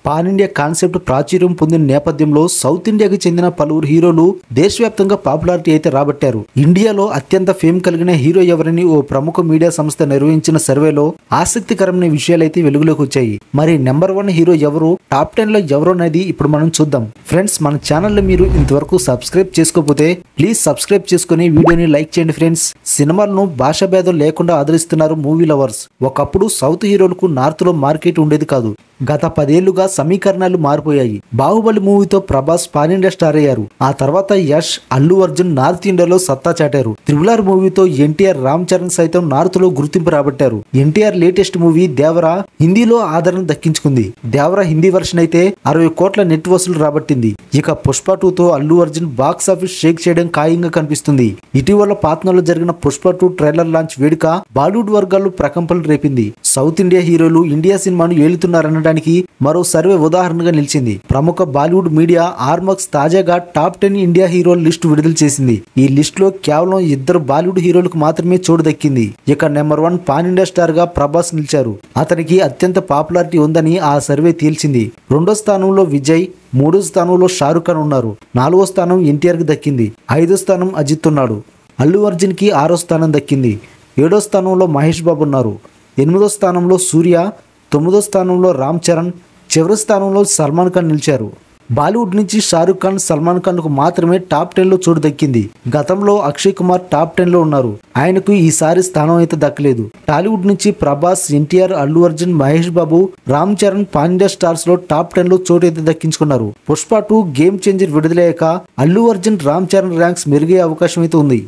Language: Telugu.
పాన్ ఇండియా కాన్సెప్ట్ ప్రాచుర్యం పొందిన నేపథ్యంలో సౌత్ ఇండియాకి చెందిన పలువురు హీరోలు దేశవ్యాప్తంగా పాపులారిటీ అయితే రాబట్టారు. ఇండియాలో అత్యంత ఫేమ్ కలిగిన హీరో ఎవరని ఓ ప్రముఖ మీడియా సంస్థ నిర్వహించిన సర్వేలో ఆసక్తికరమైన విషయాలైతే వెలుగులోకి వచ్చాయి. మరి నెంబర్ 1 హీరో ఎవరు, టాప్ 10 లో ఎవరు అనేది ఇప్పుడు మనం చూద్దాం. ఫ్రెండ్స్, మన ఛానల్ లో మీరు ఇంతవరకు సబ్స్క్రైబ్ చేసుకోకపోతే ప్లీజ్ సబ్స్క్రైబ్ చేసుకుని వీడియోని లైక్ చేయండి. ఫ్రెండ్స్, సినిమాలను భాషా భేదం లేకుండా ఆదరిస్తున్నారు మూవీ లవర్స్. ఒకప్పుడు సౌత్ హీరోలకు నార్త్ లో మార్కెట్ ఉండేది కాదు. గత 10 ఏళ్లుగా సమీకరణాలు మారిపోయాయి. బాహుబలి మూవీతో ప్రభాస్ పాన్ ఇండియా స్టార్ అయ్యారు. ఆ తర్వాత యష్, అల్లు అర్జున్ నార్త్ ఇండియాలో సత్తా చాటారు. త్రిబుల్ ఆర్ మూవీతో ఎన్టీఆర్, రామ్ చరణ్ సైతం నార్త్ లో గుర్తింపు రాబట్టారు. ఎన్టీఆర్ లేటెస్ట్ మూవీ దేవరా హిందీలో ఆదరణ దక్కించుకుంది. దేవరా హిందీ వర్షన్ అయితే 60 కోట్ల నెట్ వసూలు రాబట్టింది. ఇక పుష్ప 2తో అల్లు అర్జున్ బాక్స్ ఆఫీస్ షేక్ చేయడం ఖాయంగా కనిపిస్తుంది. ఇటీవల పాట్నాలో జరిగిన పుష్ప 2 ట్రైలర్ లాంచ్ వేడుక బాలీవుడ్ వర్గాల్లో ప్రకంపనలు రేపింది. సౌత్ ఇండియా హీరోలు ఇండియా సినిమాను ఏలుతున్నారనడానికి మరో సర్వే ఉదాహరణగా నిలిచింది. ప్రముఖ బాలీవుడ్ మీడియా ఆర్మక్స్ తాజాగా టాప్ 10 ఇండియా హీరోల లిస్టు విడుదల చేసింది. ఈ లిస్ట్ లో కేవలం 2 బాలీవుడ్ హీరోలకు మాత్రమే చోటు దక్కింది. ఇక నెంబర్ 1 పాన్ ఇండియా స్టార్ గా ప్రభాస్ నిలిచారు. అతనికి అత్యంత పాపులారిటీ ఉందని ఆ సర్వే తేల్చింది. 2వ స్థానంలో విజయ్, 3వ స్థానంలో షారుఖ్ ఖాన్ ఉన్నారు. 4వ స్థానం ఎన్టీఆర్ కి దక్కింది. 5వ స్థానం అజిత్ ఉన్నాడు. అల్లు అర్జున్ కి 6వ స్థానం దక్కింది. 7వ స్థానంలో మహేష్ బాబు ఉన్నారు. 8వ స్థానంలో సూర్య, 9వ స్థానంలో రామ్ చరణ్, చివరి స్థానంలో సల్మాన్ ఖాన్ నిలిచారు. బాలీవుడ్ నుంచి షారుఖ్ ఖాన్, సల్మాన్ ఖాన్ కు మాత్రమే టాప్ 10 లో చోటు దక్కింది. గతంలో అక్షయ్ కుమార్ టాప్ 10 లో ఉన్నారు. ఆయనకు ఈసారి స్థానం అయితే దక్కలేదు. టాలీవుడ్ నుంచి Prabhas, NTR, Allu Arjun, Mahesh Babu, Ram Charan pan India stars లో టాప్ 10 లో చోటు అయితే దక్కించుకున్నారు. పుష్ప 2 గేమ్ చేంజర్ విడుదలయ్యాక అల్లు అర్జున్, రామ్ చరణ్ ర్యాంక్స్ మెరుగే అవకాశం అయితే ఉంది.